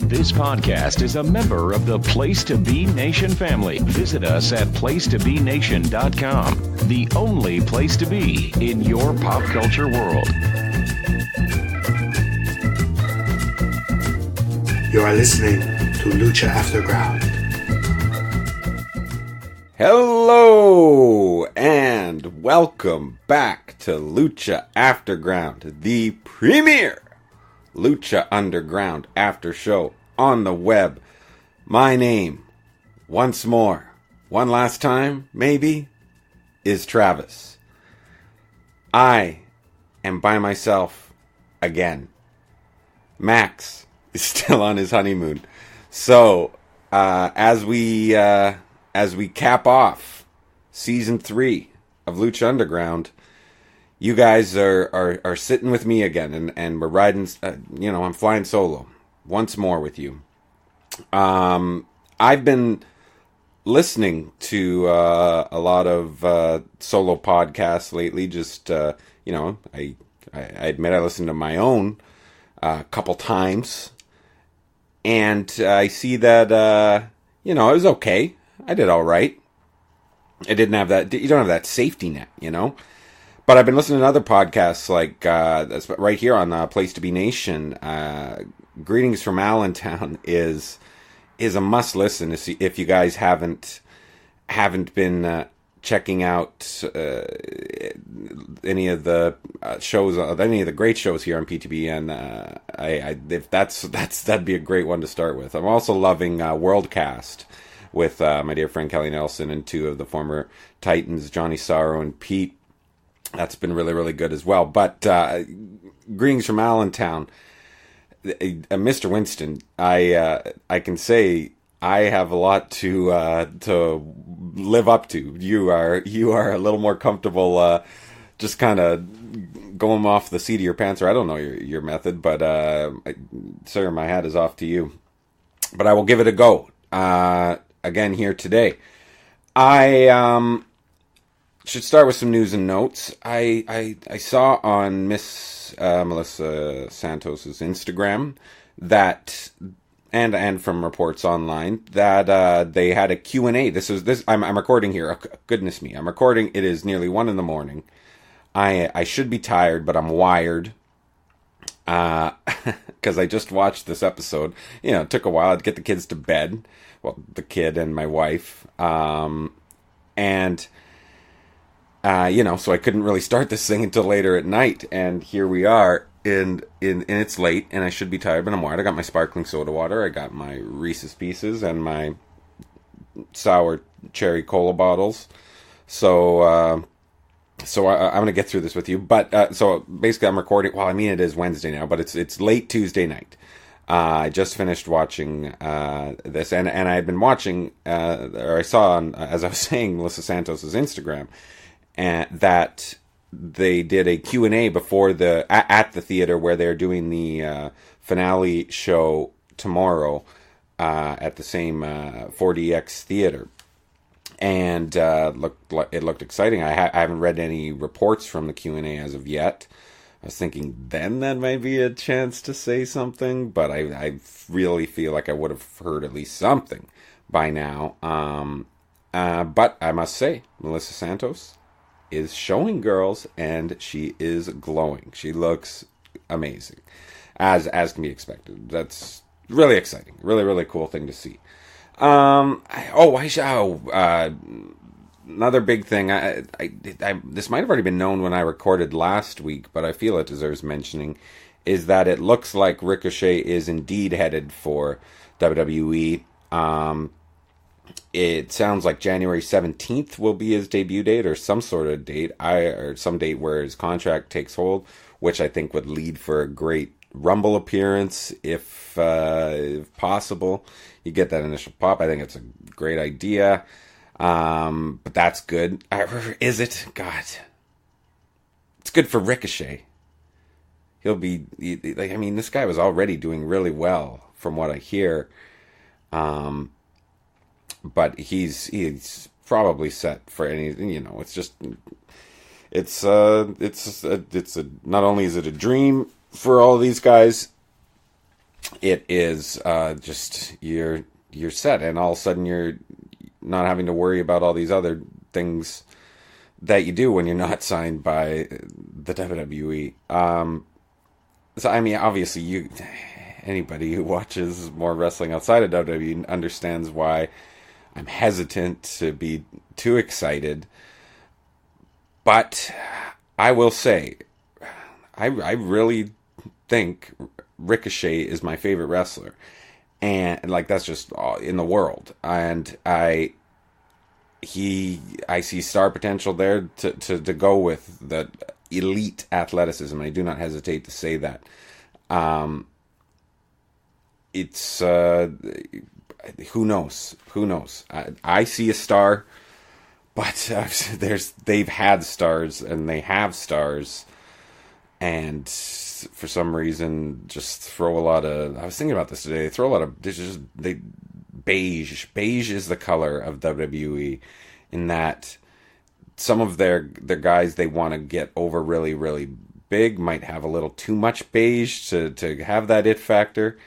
This podcast is a member of the Place to Be Nation family. Visit us at placetobenation.com, the only place to be in your pop culture world. You are listening to Lucha Afterground. Hello, and welcome back to Lucha Afterground, the premier Lucha Underground after show on the web. My name, once more, one last time, maybe, is Travis. I am by myself again. Max is still on his honeymoon. So, as we cap off season 3 of Lucha Underground, you guys are sitting with me again, and we're riding, I'm flying solo once more with you. I've been listening to a lot of solo podcasts lately. Just, I admit I listened to my own a couple times, and I see that, it was okay. I did all right. I didn't have that, you don't have that safety net, But I've been listening to other podcasts like right here on Place to Be Nation. Greetings from Allentown is a must listen if you guys haven't been checking out any of the shows, any of the great shows here on PTB. And if that'd be a great one to start with. I'm also loving Worldcast with my dear friend Kelly Nelson and two of the former Titans, Johnny Sorrow and Pete. That's been really, really good as well. But greetings from Allentown, Mr. Winston. I can say I have a lot to live up to. You are a little more comfortable, just kind of going off the seat of your pants, or I don't know your method, but sir, my hat is off to you. But I will give it a go again here today. I should start with some news and notes. I saw on Miss Melissa Santos's Instagram that, and from reports online, that they had a Q&A. I'm recording here. Goodness me, I'm recording. It is nearly 1 a.m. I should be tired, but I'm wired. Because I just watched this episode. It took a while to get the kids to bed. Well, the kid and my wife. So I couldn't really start this thing until later at night, and here we are, and it's late, and I should be tired, but I'm wired. I got my sparkling soda water, I got my Reese's Pieces, and my sour cherry cola bottles, so I'm going to get through this with you, but, so basically I'm recording, it is Wednesday now, but it's late Tuesday night. I just finished watching this, and I had been watching, or I saw on, as I was saying, Melissa Santos's Instagram, and that they did a Q&A before at the theater where they're doing the finale show tomorrow at the same 4DX theater, and it looked exciting. I haven't read any reports from the Q&A as of yet. I was thinking then that might be a chance to say something, but I really feel like I would have heard at least something by now. But I must say, Melissa Santos is showing girls, and she is glowing. She looks amazing, as can be expected. That's really exciting, really, really cool thing to see. Another big thing. This might have already been known when I recorded last week, but I feel it deserves mentioning, is that it looks like Ricochet is indeed headed for WWE. It sounds like January 17th will be his debut date, or some sort of date, or some date where his contract takes hold, which I think would lead for a great Rumble appearance, if possible. You get that initial pop. I think it's a great idea, but that's good. Is it? God, it's good for Ricochet. He'll be this guy was already doing really well from what I hear. But he's probably set for any, it's just, not only is it a dream for all these guys, it is just you're set, and all of a sudden you're not having to worry about all these other things that you do when you're not signed by the WWE. So I mean, obviously, anybody who watches more wrestling outside of WWE understands why I'm hesitant to be too excited. But I will say, I really think Ricochet is my favorite wrestler, and like that's just in the world. And I see star potential there to go with the elite athleticism. I do not hesitate to say that. It's who knows? I see a star, but they've had stars and they have stars, and for some reason just throw a lot of. I was thinking about this today. They throw a lot of. Beige. Beige is the color of WWE, in that some of their guys they want to get over really, really big might have a little too much beige to have that it factor.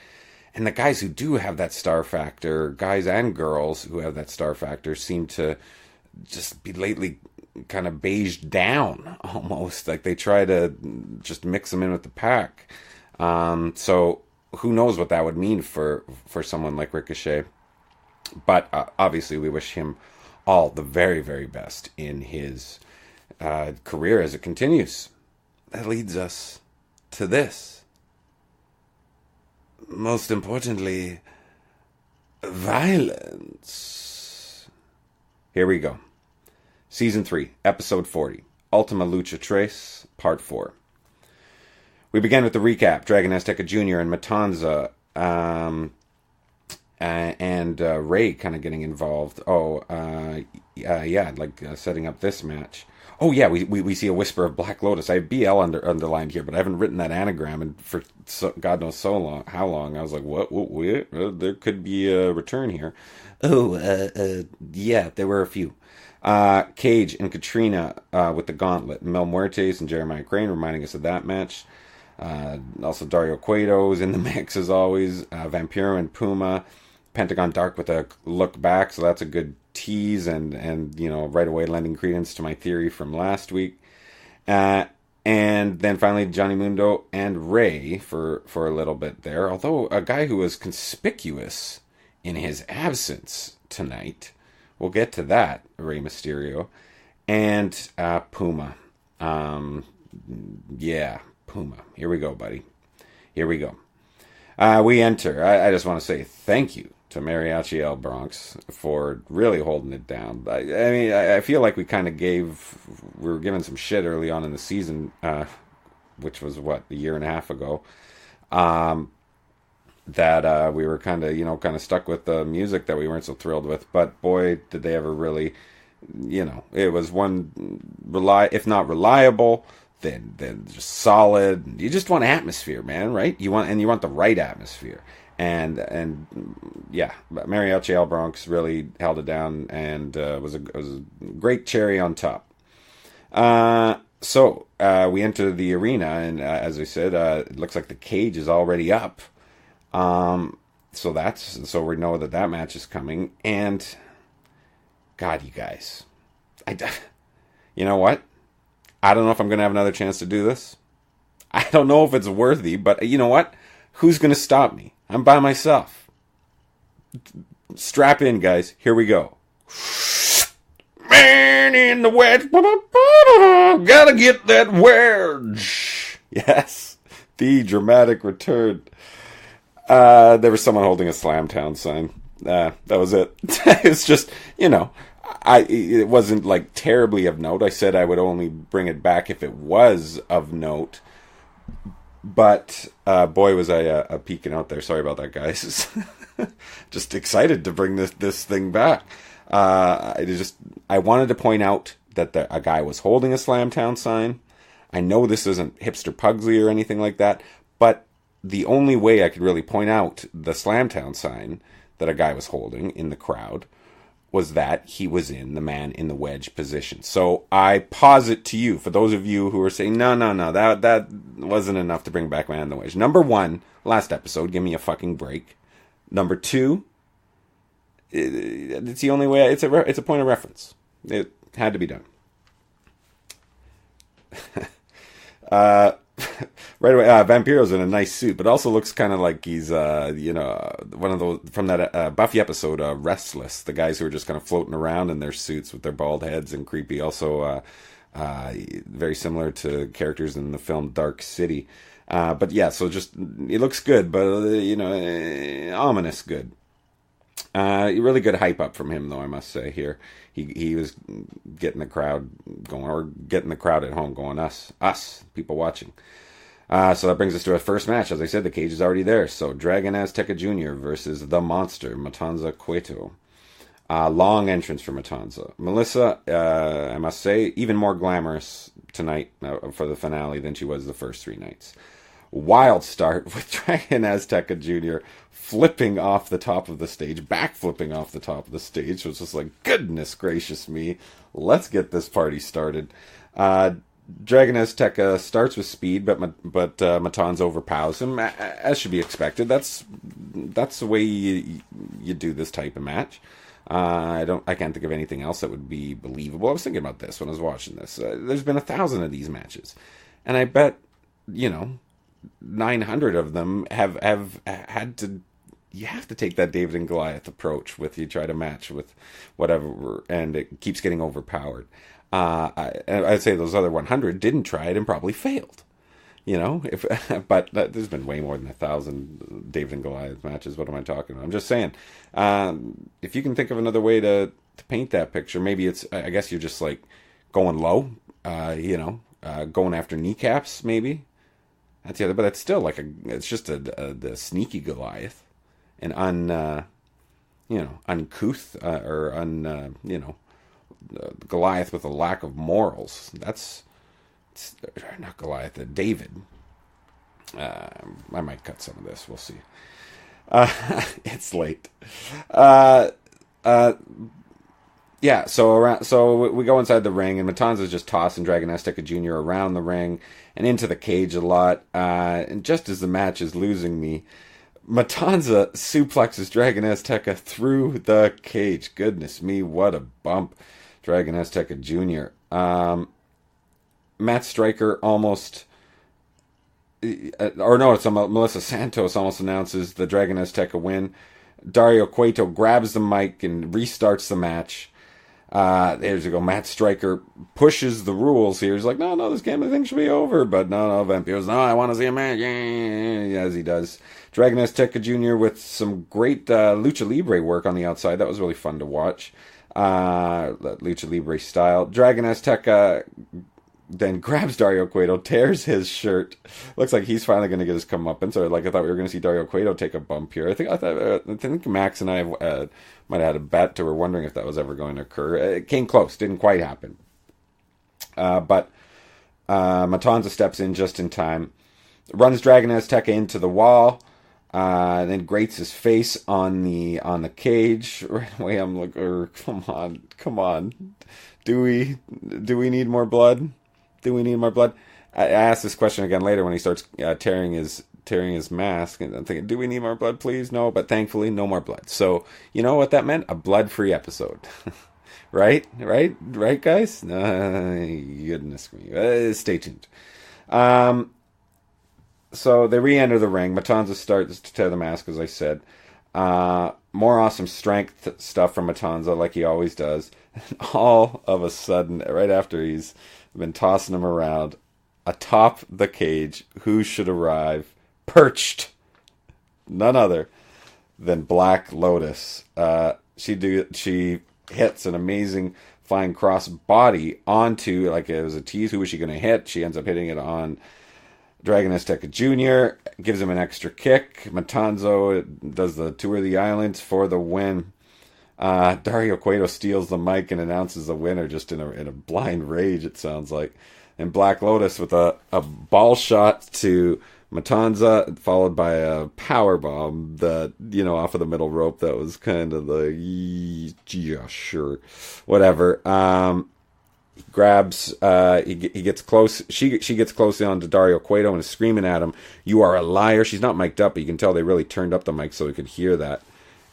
And the guys who do have that star factor, guys and girls who have that star factor, seem to just be lately kind of beiged down almost. Like they try to just mix them in with the pack. So who knows what that would mean for someone like Ricochet. But obviously we wish him all the very, very best in his career as it continues. That leads us to this. Most importantly, violence. Here we go. Season 3, Episode 40, Ultima Lucha Tres, Part 4. We began with the recap. Dragon Azteca Jr. and Matanza and Ray kind of getting involved. Setting up this match. Oh yeah, we see a whisper of Black Lotus. I have BL underlined here, but I haven't written that anagram and for God knows how long. I was like, what? There could be a return here. Yeah, there were a few. Cage and Katrina with the gauntlet. Mel Muertes and Jeremiah Crane reminding us of that match. Also Dario Cueto's in the mix as always. Vampiro and Puma. Pentagon Dark with a look back, so that's a good tease and right away lending credence to my theory from last week. And then finally Johnny Mundo and Ray for a little bit there, although a guy who was conspicuous in his absence tonight. We'll get to that, Rey Mysterio. And Puma. Puma. Here we go, buddy. Here we go. We enter. I just want to say thank you to Mariachi El Bronx for really holding it down. I feel like we kind of we were given some shit early on in the season, which was, a year and a half ago, that we were kind of stuck with the music that we weren't so thrilled with. But boy, did they ever really, it was one, if not reliable, then just solid. You just want atmosphere, man, right? You want the right atmosphere. And yeah, Mariachi El Bronx really held it down and was a great cherry on top. So we enter the arena, and as I said, it looks like the cage is already up. So we know that match is coming. And God, you guys, you know what? I don't know if I'm going to have another chance to do this. I don't know if it's worthy, but you know what? Who's going to stop me? I'm by myself. Strap in, guys. Here we go. Man in the wedge. Gotta get that wedge. Yes. The dramatic return. There was someone holding a Slamtown sign. That was it. It's just, it wasn't like terribly of note. I said I would only bring it back if it was of note. But boy, was I peeking out there. Sorry about that, guys. Just excited to bring this thing back. I wanted to point out that a guy was holding a Slamtown sign. I know this isn't Hipster Pugsley or anything like that, but the only way I could really point out the Slamtown sign that a guy was holding in the crowd was that he was in the man in the wedge position. So I posit to you, for those of you who are saying, no, that wasn't enough to bring back man in the wedge. Number one, last episode, give me a fucking break. Number two, it's the only way, it's a point of reference. It had to be done. Right away, Vampiro's in a nice suit, but also looks kind of like he's, one of those from that Buffy episode, Restless. The guys who are just kind of floating around in their suits with their bald heads and creepy. Also, very similar to characters in the film Dark City. But yeah, so just he looks good, but ominous good. Really good hype up from him, though, I must say. Here, he was getting the crowd going, or getting the crowd at home going, us people watching. So that brings us to our first match. As I said, the cage is already there. So Dragon Azteca Jr. versus the Monster, Matanza Cueto. Long entrance for Matanza. Melissa, I must say, even more glamorous tonight for the finale than she was the first 3 nights. Wild start with Dragon Azteca Jr. flipping off the top of the stage, backflipping off the top of the stage. It was just like, goodness gracious me, let's get this party started. Dragon Azteca starts with speed, but Matanza overpowers him, as should be expected. That's the way you do this type of match. I can't think of anything else that would be believable. I was thinking about this when I was watching this. There's been 1,000 of these matches, and I bet 900 of them have had to. You have to take that David and Goliath approach with you try to match with whatever, and it keeps getting overpowered. I'd say those other 100 didn't try it and probably failed. But there's been way more than 1,000 David and Goliath matches. What am I talking about? I'm just saying, if you can think of another way to paint that picture, maybe it's, I guess you're just like going low, going after kneecaps, maybe. That's the other, but it's still like it's just the sneaky Goliath, an uncouth Goliath with a lack of morals. It's not Goliath, David. I might cut some of this. We'll see. It's late. Yeah, so we go inside the ring, and Matanza's just tossing Dragon Azteca Jr. around the ring and into the cage a lot. And just as the match is losing me, Matanza suplexes Dragon Azteca through the cage. Goodness me, what a bump. Dragon Azteca Jr. Matt Stryker almost... it's Melissa Santos almost announces the Dragon Azteca win. Dario Cueto grabs the mic and restarts the match. There's you go. Matt Stryker pushes the rules here. He's like, no, this gambling thing should be over. But no, Vampiro's, no, I want to see a match. Yeah, as he does. Dragon Azteca Jr. with some great Lucha Libre work on the outside. That was really fun to watch. Lucha Libre style. Dragon Azteca then grabs Dario Cueto, tears his shirt. Looks like he's finally going to get his comeuppance. Or I thought we were going to see Dario Cueto take a bump here. I think Max and I might have had a bet, or were wondering if that was ever going to occur. It came close, didn't quite happen. But Matanza steps in just in time, runs Dragon Azteca into the wall, then grates his face on the cage. Right away, I'm like, come on. Do we need more blood? Do we need more blood? I asked this question again later when he starts tearing his mask, and I'm thinking, do we need more blood, please? No, but thankfully, no more blood. So, you know what that meant? A blood-free episode. Right, guys? Goodness me. Stay tuned. So they re-enter the ring. Matanza starts to tear the mask, as I said. More awesome strength stuff from Matanza, like he always does. And all of a sudden, right after he's been tossing him around, atop the cage, who should arrive? Perched, none other than Black Lotus. She hits an amazing flying cross body onto, like it was a tease, who was she going to hit? She ends up hitting it on Dragon Azteca Jr., gives him an extra kick. Matanza does the tour of the islands for the win. Dario Cueto steals the mic and announces the winner just in a blind rage, it sounds like. And Black Lotus with a ball shot to Matanza, followed by a power bomb that, off of the middle rope. That was kind of yeah, sure, whatever. Grabs, he gets close. She gets close on to Dario Cueto and is screaming at him, "You are a liar." She's not mic'd up, but you can tell they really turned up the mic so he could hear that.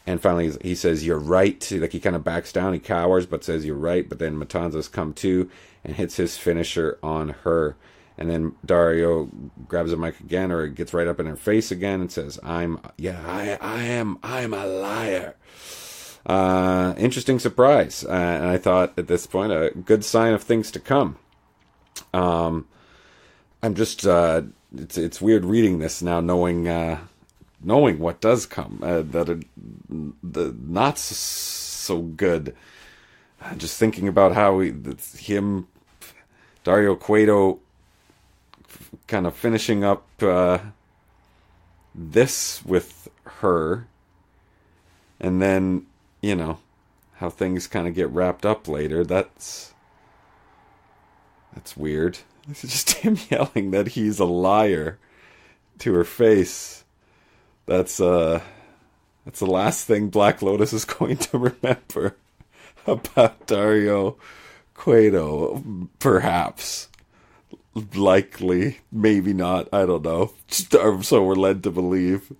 And finally, he says, "You're right." Like, he kind of backs down, he cowers, but says, "You're right." But then Matanza's come to and hits his finisher on her. And then Dario grabs a mic again, or gets right up in her face again and says, I'm a liar. Interesting surprise. And I thought at this point, a good sign of things to come. I'm just, it's weird reading this now, knowing what does come, the not so good. Just thinking about how Dario Cueto, kind of finishing up this with her, and then how things kind of get wrapped up later. That's weird. It's just him yelling that he's a liar to her face. That's the last thing Black Lotus is going to remember about Dario Cueto, perhaps. Likely, maybe not, I don't know. So we're led to believe.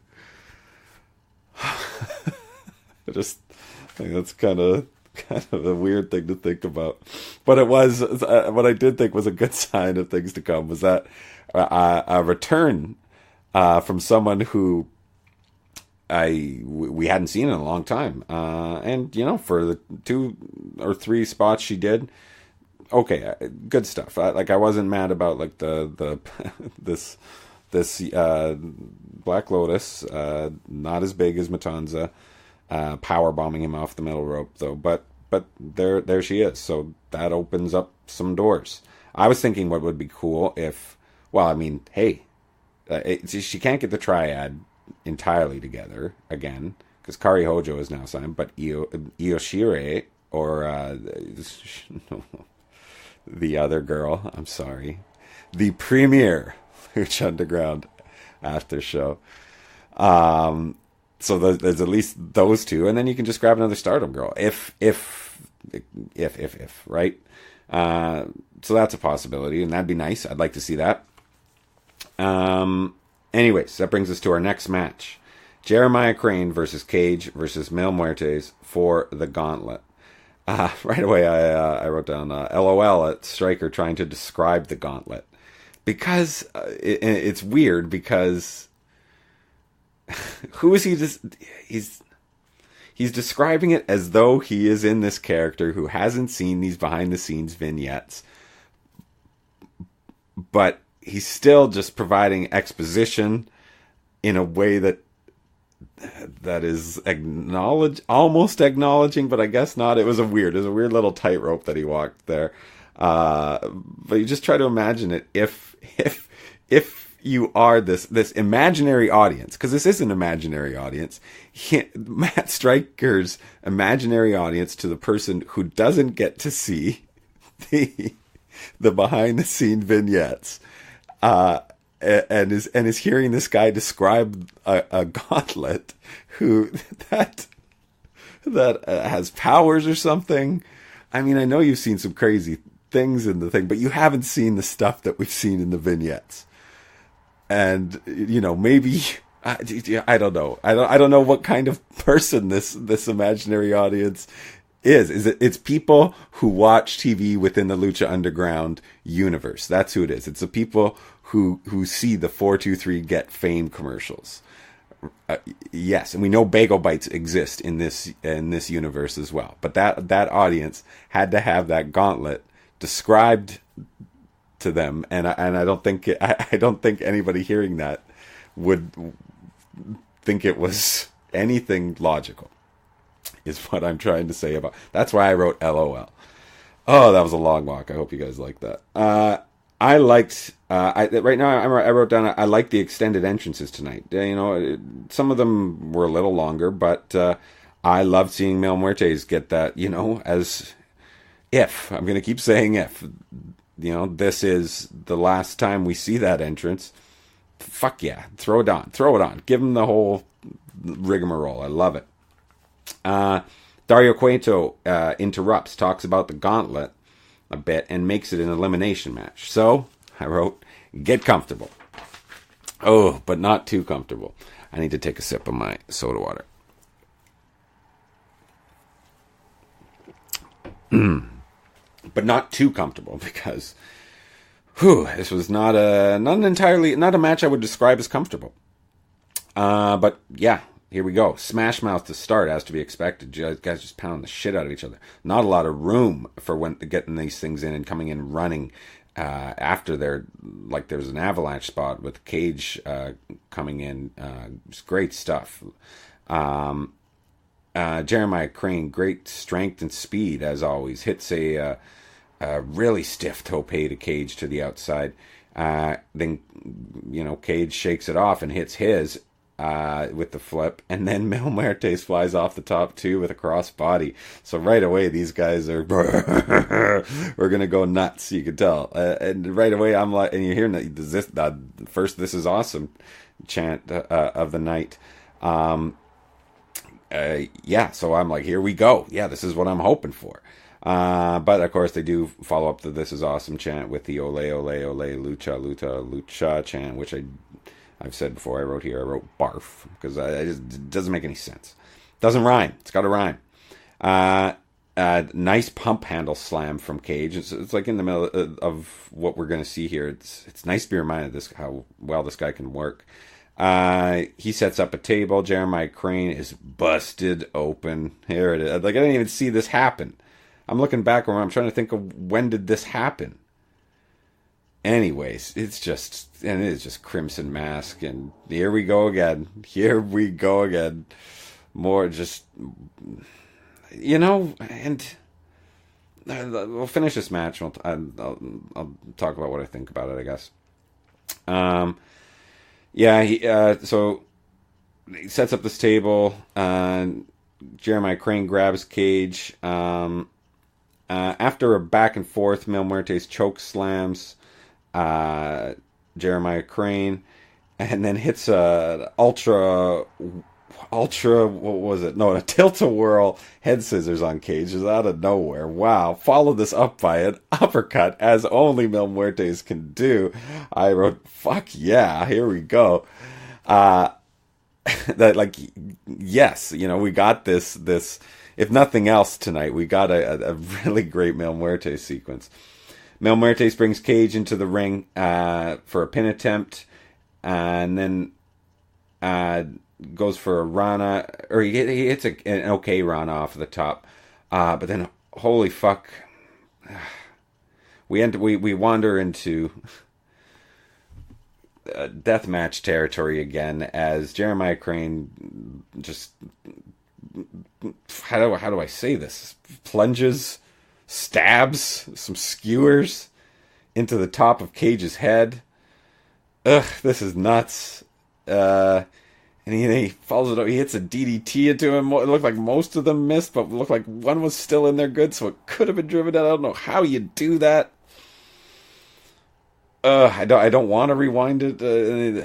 I just think that's kind of a weird thing to think about. But it was, what I did think was a good sign of things to come was that a return from someone who we hadn't seen in a long time. And, for the 2 or 3 spots she did, okay, good stuff. I wasn't mad about like this Black Lotus, not as big as Matanza, power bombing him off the middle rope though. But there she is. So that opens up some doors. I was thinking what would be cool if, hey, she can't get the triad entirely together again because Kari Hojo is now signed, but Ioshire or the other girl, I'm sorry, the premier Lucha Underground after show. So there's at least those 2, and then you can just grab another Stardom girl, if right. So that's a possibility, and that'd be nice. I'd like to see that. Anyways, that brings us to our next match: Jeremiah Crane versus Cage versus Mil Muertes for the Gauntlet. Right away, I wrote down LOL at Stryker trying to describe the Gauntlet. Because it's weird, because who is he? He's describing it as though he is in this character who hasn't seen these behind-the-scenes vignettes. But he's still just providing exposition in a way that is almost acknowledging, but I guess not. It was a weird little tightrope that he walked there. But you just try to imagine it if you are this imaginary audience, because this is an imaginary audience. Matt Stryker's imaginary audience to the person who doesn't get to see the behind the scene vignettes. And is hearing this guy describe a gauntlet that has powers or something. I mean, I know you've seen some crazy things in the thing, but you haven't seen the stuff that we've seen in the vignettes. And maybe I don't know. I don't know what kind of person this imaginary audience is. It's people who watch TV within the Lucha Underground universe. That's who it is. It's the people who see the 423 Get Fame commercials. Yes, and we know Bagel Bites exist in this universe as well. But that audience had to have that gauntlet described to them, and I don't think anybody hearing that would think it was anything logical. Is what I'm trying to say about. That's why I wrote LOL. Oh, that was a long walk. I hope you guys liked that. I liked. Right now, I wrote down. I liked the extended entrances tonight. Some of them were a little longer, but I loved seeing Mil Muertes get that. As if I'm going to keep saying if. This is the last time we see that entrance. fuck yeah, throw it on. Give him the whole rigmarole. I love it. Dario Cueto interrupts, talks about the gauntlet a bit, and makes it an elimination match. So I wrote, get comfortable. Oh, but not too comfortable. I need to take a sip of my soda water. But not too comfortable, because this was not a match I would describe as comfortable. But yeah, here we go. Smash mouth to start, as to be expected. Guys just pounding the shit out of each other. Not a lot of room for when getting these things in and coming in running after there's an avalanche spot with Cage coming in. It's great stuff. Jeremiah Crane, great strength and speed as always. Hits a really stiff tope to Cage to the outside. Then Cage shakes it off and hits his with the flip, and then Mil Muertes flies off the top too with a cross body. So right away these guys are we're gonna go nuts. You can tell, and right away I'm like, and you're hearing the first "This is awesome" chant of the night. So I'm like, here we go. Yeah, this is what I'm hoping for. But of course they do follow up the "This is awesome" chant with the "Ole, ole, ole, lucha" chant, which I've said before. I wrote barf, because it doesn't make any sense. Doesn't rhyme. It's got to rhyme. Nice pump handle slam from Cage. It's like in the middle of what we're going to see here. It's nice to be reminded of how well this guy can work. He sets up a table. Jeremiah Crane is busted open. Here it is. Like, I didn't even see this happen. I'm looking back and I'm trying to think of when did this happen. Anyways, it is just Crimson Mask, and here we go again. More just, and we'll finish this match. I'll talk about what I think about it, I guess. So he sets up this table. Jeremiah Crane grabs Cage. After a back and forth, Mil Muertes choke slams Jeremiah Crane, and then hits a ultra, what was it? No, a tilt-a-whirl head scissors on Cage is out of nowhere. Wow. Follow this up by an uppercut, as only Mil Muertes can do. I wrote, fuck yeah, here we go. Yes, we got this, if nothing else tonight, we got a really great Mil Muertes sequence. Mil Muertes brings Cage into the ring for a pin attempt, and then goes for a Rana, or he hits an okay Rana off the top, but then holy fuck, we wander into deathmatch territory again, as Jeremiah Crane just, how do I say this, plunges, stabs some skewers into the top of Cage's head. This is nuts. And he follows it up. He hits a DDT into him. It looked like most of them missed, but it looked like one was still in there good, so it could have been driven out. I don't know how you do that. I don't want to rewind it. It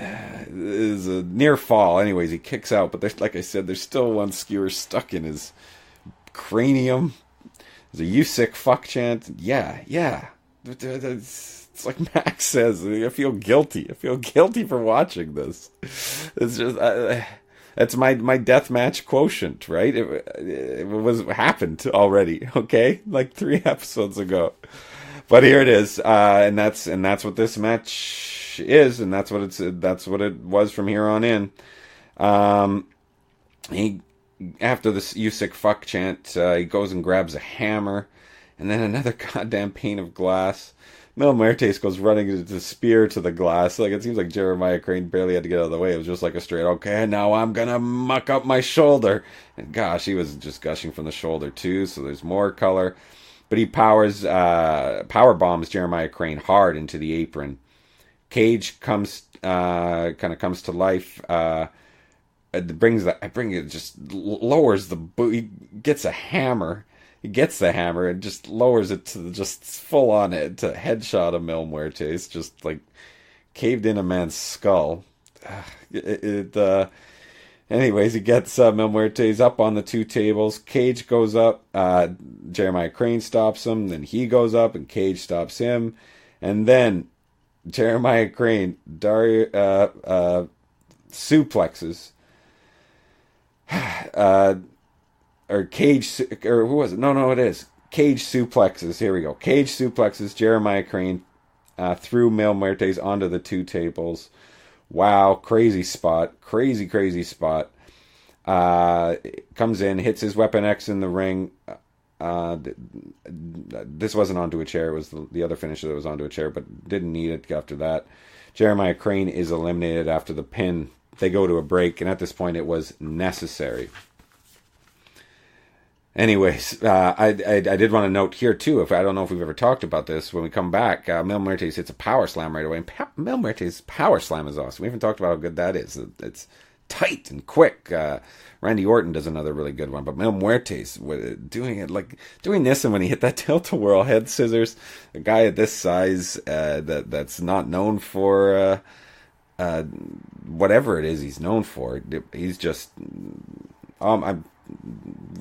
is a near fall. Anyways, he kicks out, but like I said, there's still one skewer stuck in his cranium. There's a "you sick fuck" chant. Yeah. It's like Max says, I feel guilty. I feel guilty for watching this. It's just, that's my deathmatch quotient, right? It happened already, okay? Like 3 episodes ago. But here it is, and that's what this match is, and that's what it was from here on in. After this "you sick fuck" chant, he goes and grabs a hammer, and then another goddamn pane of glass. Mil Muertes goes running into the spear to the glass. Like, it seems like Jeremiah Crane barely had to get out of the way. It was just like a straight, okay, now I'm gonna muck up my shoulder. And gosh, he was just gushing from the shoulder too, so there's more color. But he power bombs Jeremiah Crane hard into the apron. Cage kind of comes to life. Just lowers the boot. He gets a hammer. He gets the hammer and just lowers it to just full on it to headshot of Mil Muertes. Just like caved in a man's skull. Anyways, he gets Mil Muertes up on the two tables. Cage goes up. Jeremiah Crane stops him. Then he goes up, and Cage stops him. And then Jeremiah Crane suplexes. Or Cage, or who was it? No, it is. Cage suplexes. Here we go. Cage suplexes Jeremiah Crane through Mil Muertes onto the two tables. Wow, crazy spot. Crazy spot. Comes in, hits his Weapon X in the ring. This wasn't onto a chair. It was the other finisher that was onto a chair, but didn't need it after that. Jeremiah Crane is eliminated after the pin. They go to a break, and at this point it was necessary. Anyways, I did want to note here too, I don't know if we've ever talked about this, when we come back, Mil Muertes hits a power slam right away, and Mil Muertes' power slam is awesome. We haven't talked about how good that is. It's tight and quick. Randy Orton does another really good one, but Mil Muertes doing this, and when he hit that tilt-a-whirl head scissors, a guy at this size that's not known for whatever it is he's known for, he's just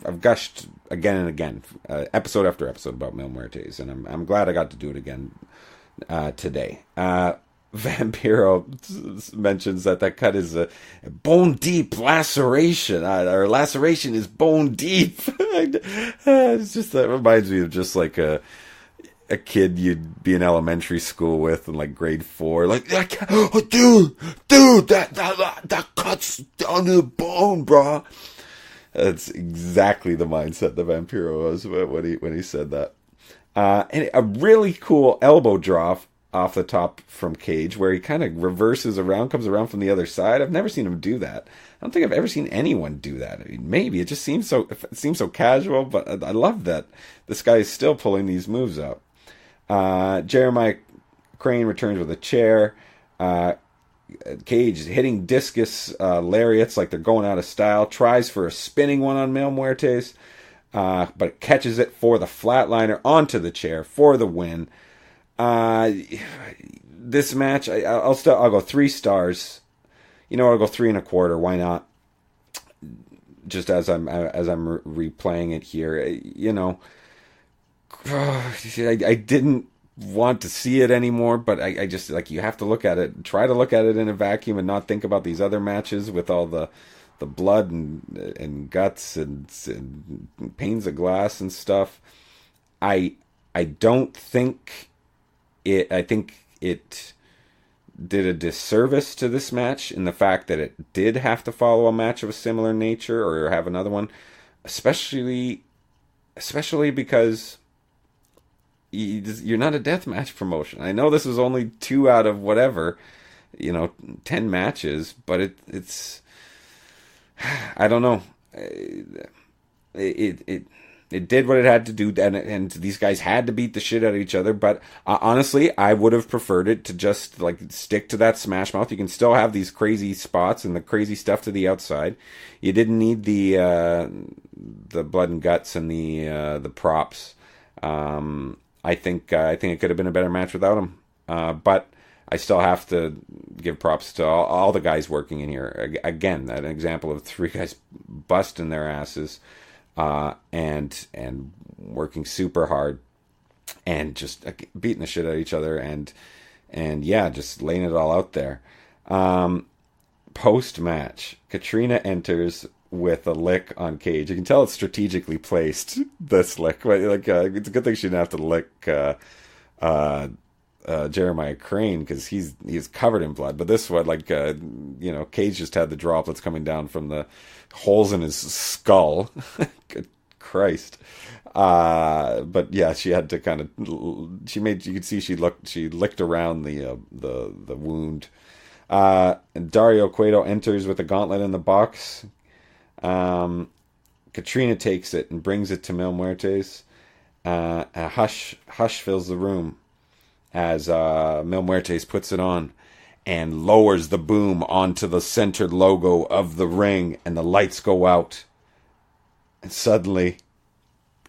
I've gushed again and again, episode after episode, about Mil Muertes, and I'm glad I got to do it again today. Vampiro mentions that cut is a bone deep laceration, or laceration is bone deep. It's just, that reminds me of just like a kid you'd be in elementary school with in like grade 4, like, oh, dude, that cuts down to the bone, bro. That's exactly the mindset the Vampiro was when he said that. And a really cool elbow drop off the top from Cage, where he kind of reverses around, comes around from the other side. I've never seen him do that. I don't think I've ever seen anyone do that. I mean, maybe it just seems so casual, but I love that this guy is still pulling these moves up. Jeremiah Crane returns with a chair. Cage is hitting discus lariats like they're going out of style. Tries for a spinning one on Mil Muertes, but catches it for the flatliner onto the chair for the win. This match, I'll go 3 stars. I'll go 3 1/4. Why not? Just as I'm replaying it here, I didn't want to see it anymore, but I just, like, you have to look at it, try to look at it in a vacuum and not think about these other matches with all the blood and guts and panes of glass and stuff. I don't think it, I think it did a disservice to this match in the fact that it did have to follow a match of a similar nature or have another one, especially because you're not a deathmatch promotion. I know this was only 2 out of whatever, 10 matches, but it's I don't know. It did what it had to do, and these guys had to beat the shit out of each other. But honestly, I would have preferred it to just stick to that Smash Mouth. You can still have these crazy spots and the crazy stuff to the outside. You didn't need the blood and guts and the props. I think it could have been a better match without him. But I still have to give props to all the guys working in here. Again, that example of 3 guys busting their asses and working super hard and just beating the shit out of each other and yeah, just laying it all out there. Post-match, Katrina enters with a lick on Cage. You can tell it's strategically placed, this lick. It's a good thing she didn't have to lick Jeremiah Crane, because he's covered in blood. But this one, Cage just had the droplets coming down from the holes in his skull. Good Christ. But yeah, she had to kind of, you could see she licked around the wound. And Dario Cueto enters with a gauntlet in the box. Katrina takes it and brings it to Mil Muertes. A hush fills the room as Mil Muertes puts it on and lowers the boom onto the centered logo of the ring, and the lights go out. And suddenly,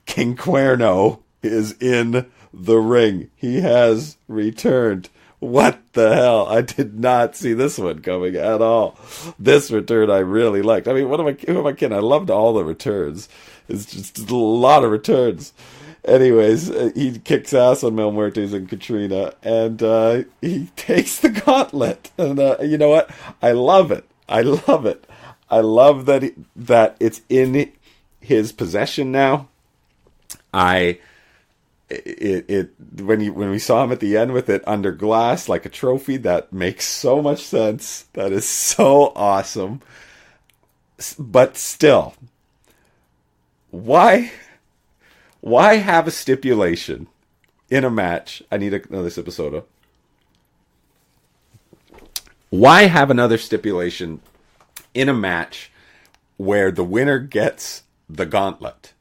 King Cuerno is in the ring. He has returned. What the hell? I did not see this one coming at all. This return I really liked. I mean, who am I kidding? I loved all the returns. It's just a lot of returns. Anyways, he kicks ass on Mil Muertes and Katrina, and he takes the gauntlet. And you know what? I love it. I love it. I love that it's in his possession now. When we saw him at the end with it under glass like a trophy, that makes so much sense. That is so awesome. But still, why have a stipulation in a match? I need another sip of soda. Why have another stipulation in a match where the winner gets the gauntlet?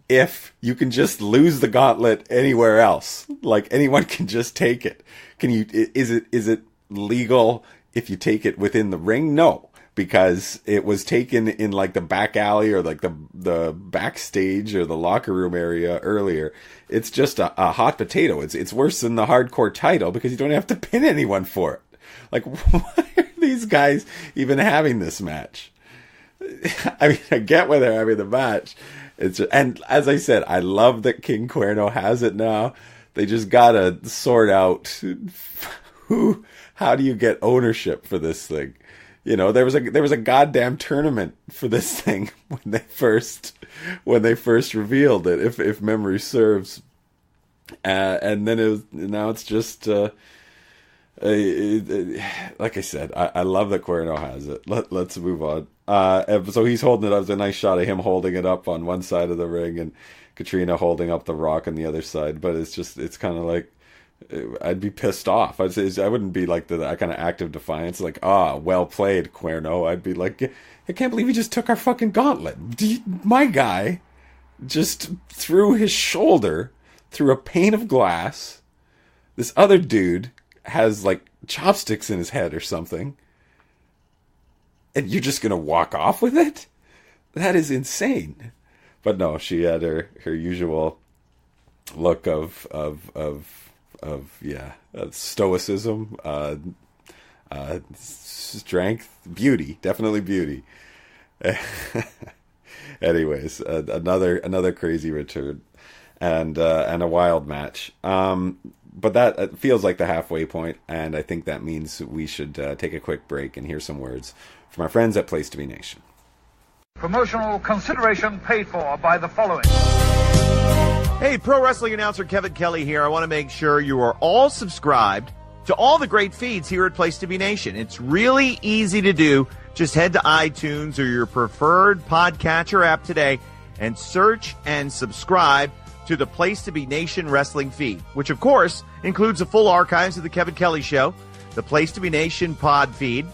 If you can just lose the gauntlet anywhere else, like anyone can just take it. Is it legal if you take it within the ring? No, because it was taken in like the back alley or like the backstage or the locker room area earlier. It's just a hot potato. It's worse than the hardcore title because you don't have to pin anyone for it. Like, why are these guys even having this match? I mean, I get why they're having the match. And as I said, I love that King Cuerno has it now. They just gotta sort out how do you get ownership for this thing? You know, there was a goddamn tournament for this thing when they first revealed it, if memory serves. And then now it's just like I said, I love that Cuerno has it. Let's move on. So he's holding it up. There's a nice shot of him holding it up on one side of the ring and Katrina holding up the Rock on the other side. But it's kind of like, I'd be pissed off. I wouldn't be like that kind of act of defiance, like, well played, Cuerno. I'd be like, I can't believe he just took our fucking gauntlet. My guy just threw his shoulder through a pane of glass. This other dude has like chopsticks in his head or something. And you're just going to walk off with it? That is insane. But no, she had her usual look of stoicism, strength, beauty, definitely beauty. Anyways, another crazy return and a wild match. But that feels like the halfway point, and I think that means we should take a quick break and hear some words from our friends at Place to Be Nation. Promotional consideration paid for by the following. Hey, pro wrestling announcer Kevin Kelly here. I want to make sure you are all subscribed to all the great feeds here at Place to Be Nation. It's really easy to do. Just head to iTunes or your preferred podcatcher app today and search and subscribe to the Place to Be Nation wrestling feed, which of course includes the full archives of the Kevin Kelly Show, the Place to Be Nation pod feed,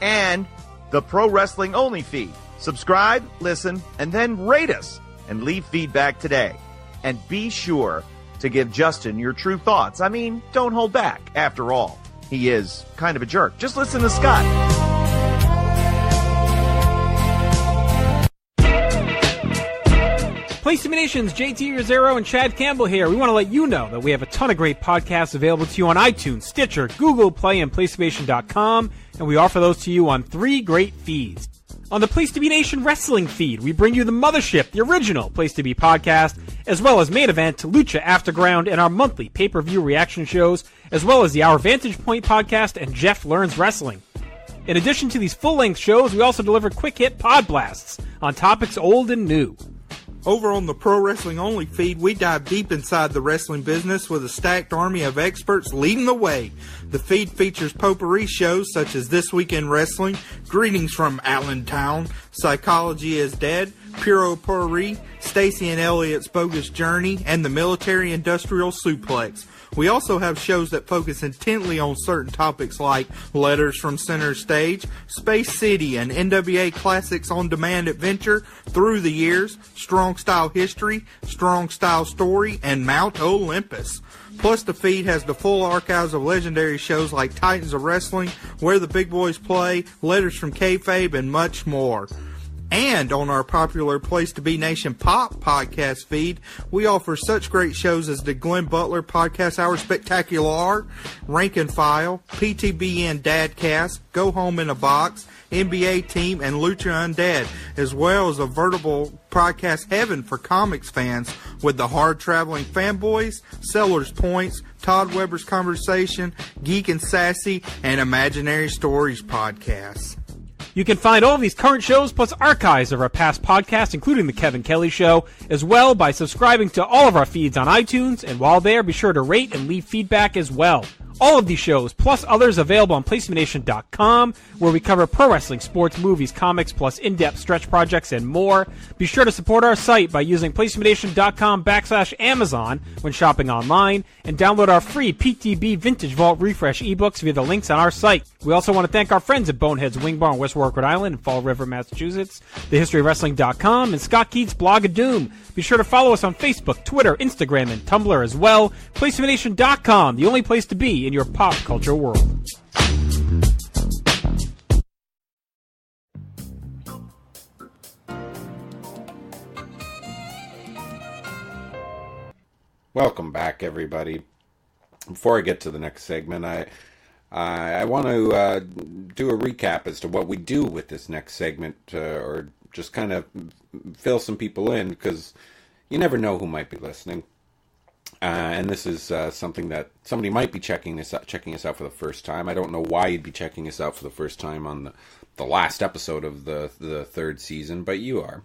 and the Pro Wrestling Only feed. Subscribe, listen, and then rate us and leave feedback today. And be sure to give Justin your true thoughts. I mean, don't hold back. After all, he is kind of a jerk. Just listen to Scott. Place to Be Nation's JT Rosero and Chad Campbell here. We want to let you know that we have a ton of great podcasts available to you on iTunes, Stitcher, Google Play, and PlayStation.com, and we offer those to you on 3 great feeds. On the Place to Be Nation wrestling feed, we bring you the Mothership, the original Place to Be podcast, as well as Main Event, Lucha Afterground, and our monthly pay-per-view reaction shows, as well as the Our Vantage Point podcast and Jeff Learns Wrestling. In addition to these full-length shows, we also deliver quick-hit pod blasts on topics old and new. Over on the Pro Wrestling Only feed, we dive deep inside the wrestling business with a stacked army of experts leading the way. The feed features potpourri shows such as This Week in Wrestling, Greetings from Allentown, Psychology is Dead, Puro Potpourri, Stacy and Elliot's Bogus Journey, and the Military Industrial Suplex. We also have shows that focus intently on certain topics like Letters from Center Stage, Space City, and NWA Classics on Demand Adventure, Through the Years, Strong Style History, Strong Style Story, and Mount Olympus. Plus, the feed has the full archives of legendary shows like Titans of Wrestling, Where the Big Boys Play, Letters from Kayfabe, and much more. And on our popular Place to Be Nation Pop podcast feed, we offer such great shows as the Glenn Butler Podcast Hour Spectacular, Rank and File, PTBN Dadcast, Go Home in a Box, NBA Team, and Lucha Undead, as well as a veritable podcast heaven for comics fans with the Hard Traveling Fanboys, Sellers Points, Todd Weber's Conversation, Geek and Sassy, and Imaginary Stories podcasts. You can find all of these current shows plus archives of our past podcasts, including The Kevin Kelly Show, as well by subscribing to all of our feeds on iTunes, and while there, be sure to rate and leave feedback as well. All of these shows, plus others, available on PlaceToBeNation.com, where we cover pro wrestling, sports, movies, comics, plus in-depth stretch projects and more. Be sure to support our site by using PlaceToBeNation.com/Amazon when shopping online, and download our free PTB Vintage Vault Refresh ebooks via the links on our site. We also want to thank our friends at Bonehead's Wing Bar in West Warwick, Rhode Island, and Fall River, Massachusetts, TheHistoryOfWrestling.com, and Scott Keats' blog of Doom. Be sure to follow us on Facebook, Twitter, Instagram, and Tumblr as well. PlaceToBeNation.com, the only place to be in your pop culture world. Welcome back, everybody. Before I get to the next segment, I want to do a recap as to what we do with this next segment, or just kind of fill some people in, because you never know who might be listening. And this is something that somebody might be checking us out for the first time. I don't know why you'd be checking us out for the first time on the last episode of the third season, but you are.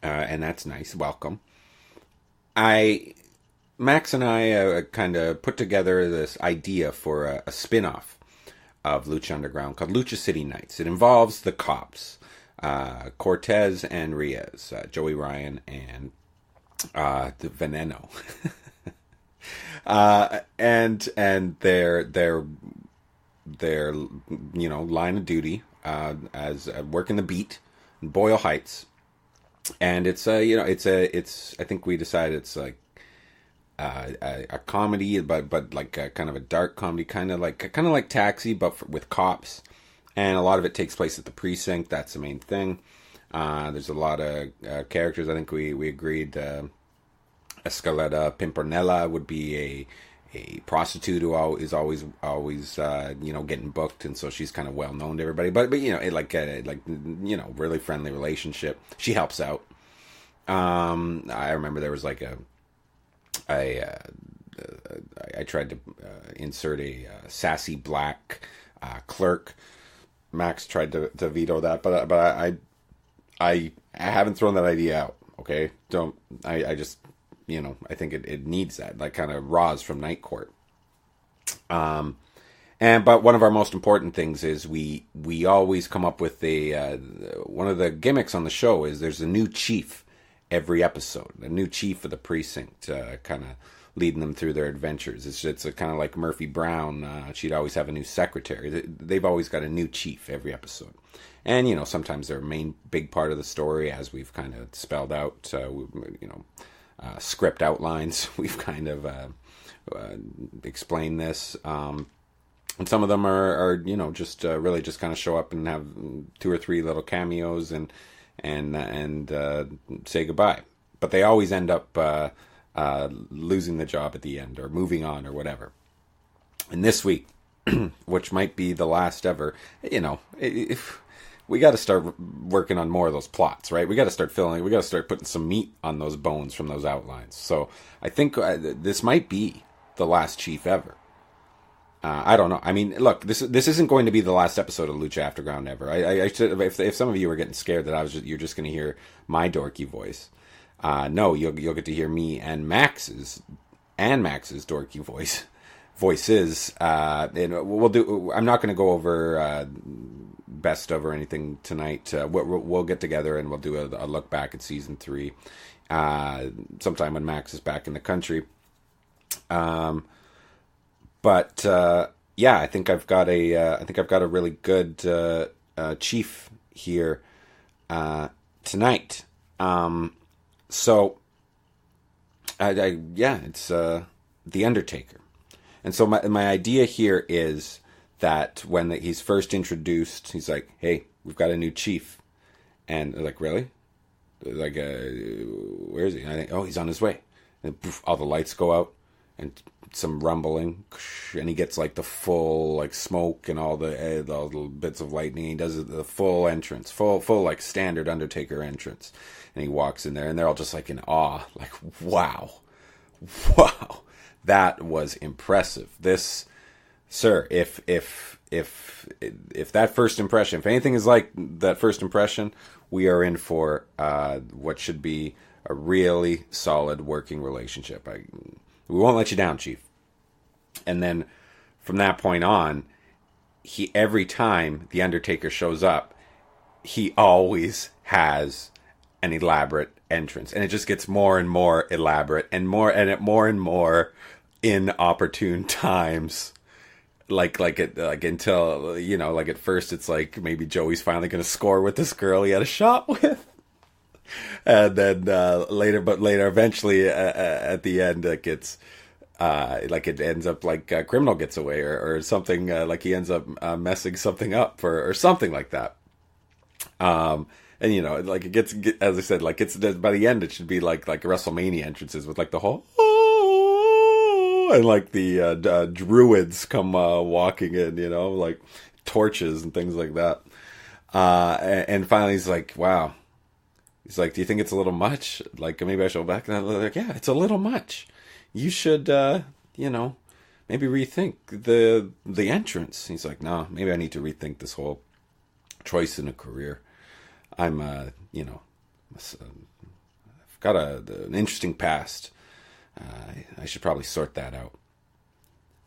And that's nice. Welcome. Max and I kind of put together this idea for a spin-off of Lucha Underground called Lucha City Nights. It involves the cops, Cortez and Reyes, Joey Ryan and the Veneno, and their line of duty as working the beat in Boyle Heights, and it's I think we decided it's like a comedy, but like a kind of a dark comedy, kind of like Taxi, but with cops, and a lot of it takes place at the precinct. That's the main thing. There's a lot of characters. I think we agreed Escaleta Pimpernella would be a prostitute who is always getting booked, and so she's kind of well known to everybody. But really friendly relationship. She helps out. I remember there was like I tried to insert a sassy black clerk. Max tried to veto that, but I haven't thrown that idea out. Okay, I just I think it needs that, like kind of Roz from Night Court. But one of our most important things is we always come up with one of the gimmicks on the show is there's a new chief every episode, a new chief of the precinct, kind of leading them through their adventures. It's kind of like Murphy Brown. She'd always have a new secretary. They've always got a new chief every episode. And, sometimes they're a main big part of the story, as we've kind of spelled out, script outlines. We've kind of explained this. And some of them are just really just kind of show up and have 2 or 3 little cameos and say goodbye. But they always end up losing the job at the end or moving on or whatever. And this week, which might be the last ever, we got to start working on more of those plots, right? We got to start putting some meat on those bones from those outlines. So I think this might be the last chief ever. I don't know. I mean, look, this isn't going to be the last episode of Lucha Afterground ever. I should, if some of you were getting scared that you're just going to hear my dorky voice. No, you'll get to hear me and Max's dorky voices. And we'll do. I'm not going to go over best of or anything tonight. We'll get together and we'll do a look back at season 3, sometime when Max is back in the country. But I think I've got a really good chief here tonight. It's The Undertaker. And so my idea here is that when he's first introduced, he's like, "Hey, we've got a new chief," And like, really? Like, where is he? And I think, oh, he's on his way. And poof, all the lights go out, and some rumbling, and he gets like the full like smoke and all the little bits of lightning. He does the full entrance, full like standard Undertaker entrance, and he walks in there, and they're all just like in awe, like, wow, that was impressive. This, sir, if that first impression, if anything is like that first impression, we are in for what should be a really solid working relationship. We won't let you down, Chief. And then from that point on, every time the Undertaker shows up, he always has an elaborate entrance, and it just gets more and more elaborate, and more inopportune times. Like until, you know, like at first it's like maybe Joey's finally going to score with this girl he had a shot with. And then later, eventually, at the end, it gets like it ends up like a criminal gets away, or something, like he ends up messing something up, or something like that. And you know, like it gets, as I said, like it's by the end, it should be like WrestleMania entrances with like the whole and like the druids come walking in, you know, like torches and things like that. And finally, he's like, wow. He's like, do you think it's a little much? Like, maybe I should go back. And I'm like, yeah, it's a little much. You should, you know, maybe rethink the entrance. He's like, no, maybe I need to rethink this whole choice in a career. I'm, you know, I've got an interesting past. I should probably sort that out.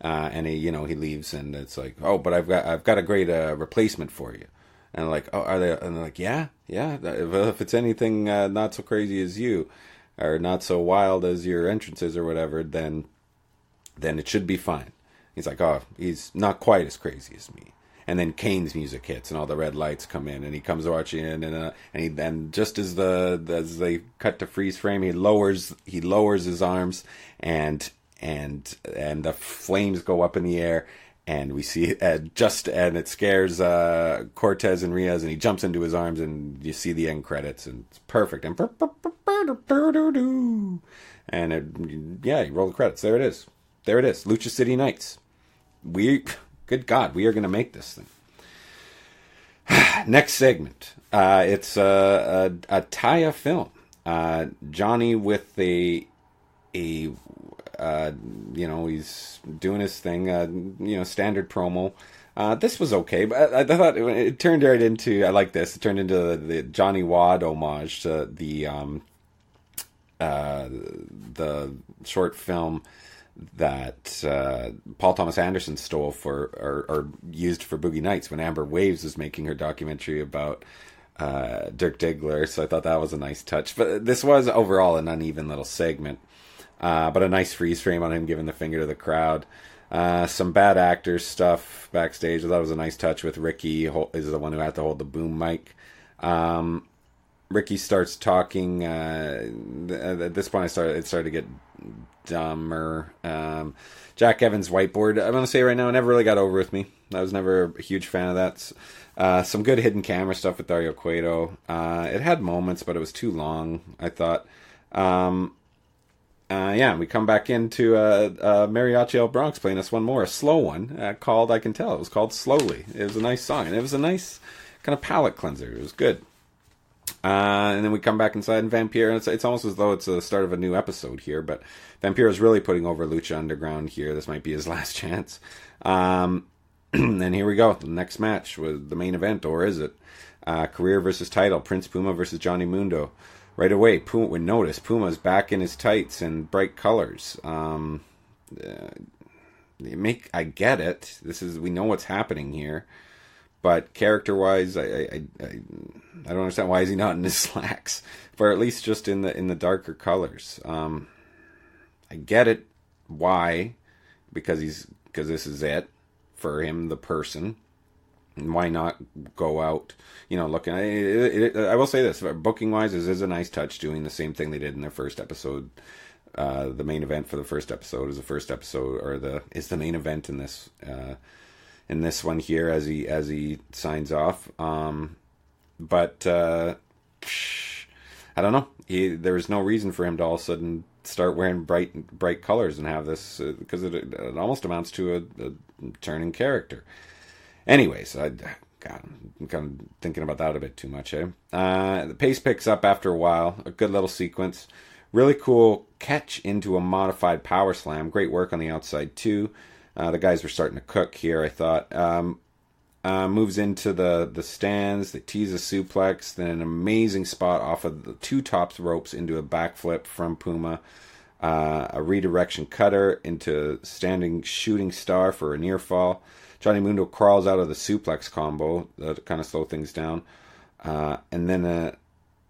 And he, you know, he leaves, and it's like, oh, but I've got a great replacement for you. And I'm like, oh, are they? And they're like, yeah. If it's anything not so crazy as you, or not so wild as your entrances or whatever, then it should be fine. He's like, oh, he's not quite as crazy as me. And then Kane's music hits, and all the red lights come in, and he comes watching in, and he then, just as they cut to freeze frame, he lowers his arms, and the flames go up in the air. And we see and it scares Cortez and Riaz, and he jumps into his arms, and you see the end credits, and it's perfect. And you roll the credits. There it is. Lucha City Nights. Good God, we are going to make this thing. Next segment. It's a Taya film. Johnny with a you know, he's doing his thing, you know, standard promo. This was okay, but I thought it turned right into, I like this, it turned into the Johnny Wad homage to the short film that Paul Thomas Anderson stole or used for Boogie Nights when Amber Waves was making her documentary about Dirk Diggler. So I thought that was a nice touch. But this was overall an uneven little segment. But a nice freeze frame on him giving the finger to the crowd. Some bad actors stuff backstage. I thought it was a nice touch with Ricky is the one who had to hold the boom mic. Ricky starts talking. At this point, it started to get dumber. Jack Evans' whiteboard, I'm going to say right now, it never really got over with me. I was never a huge fan of that. Some good hidden camera stuff with Dario Cueto. It had moments, but it was too long, I thought. We come back into Mariachi El Bronx playing us one more, a slow one, called, I Can Tell. It was called Slowly. It was a nice song, and it was a nice kind of palate cleanser. It was good. And then we come back inside, and Vampire, and it's almost as though it's the start of a new episode here, but Vampire is really putting over Lucha Underground here. This might be his last chance. And here we go. The next match was the main event, or is it? Career versus title, Prince Puma versus Johnny Mundo. Right away, Puma would notice Puma's back in his tights and bright colors. I get it. We know what's happening here, but character-wise, I don't understand why is he not in his slacks, or at least just in the darker colors. I get it. Why? Because this is it for him, the person. And why not go out, looking at it? I will say this, booking-wise, this is a nice touch, doing the same thing they did in their first episode. The main event for the first episode is the main event in this one here as he signs off. But I don't know. There was no reason for him to all of a sudden start wearing bright colors and have this, because it almost amounts to a turning character. Anyways, I'm kind of thinking about that a bit too much, eh? The pace picks up after a while. A good little sequence. Really cool catch into a modified power slam. Great work on the outside, too. The guys were starting to cook here, I thought. Moves into the stands. They tease a suplex. Then an amazing spot off of the two tops ropes into a backflip from Puma. A redirection cutter into standing shooting star for a near fall. Johnny Mundo crawls out of the suplex combo to kind of slow things down. And then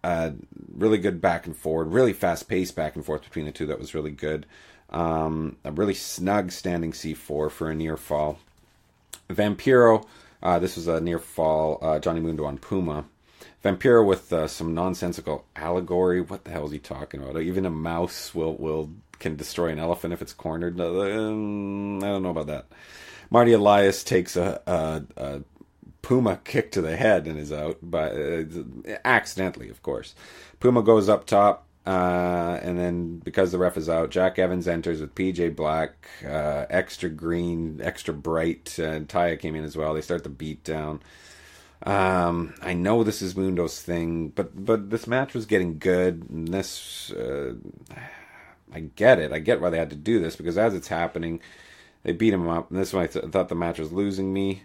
a really good back and forward, really fast paced back and forth between the two that was really good. A really snug standing C4 for a near fall. Vampiro, this was a near fall, Johnny Mundo on Puma. Vampiro with some nonsensical allegory. What the hell is he talking about? Even a mouse can destroy an elephant if it's cornered. I don't know about that. Marty Elias takes a Puma kick to the head and is out, but accidentally, of course. Puma goes up top, and then because the ref is out, Jack Evans enters with PJ Black, extra green, extra bright, and Taya came in as well. They start the beat down. I know this is Mundo's thing, but this match was getting good, and this, I get it. I get why they had to do this, because as it's happening, they beat him up, and this one I thought the match was losing me.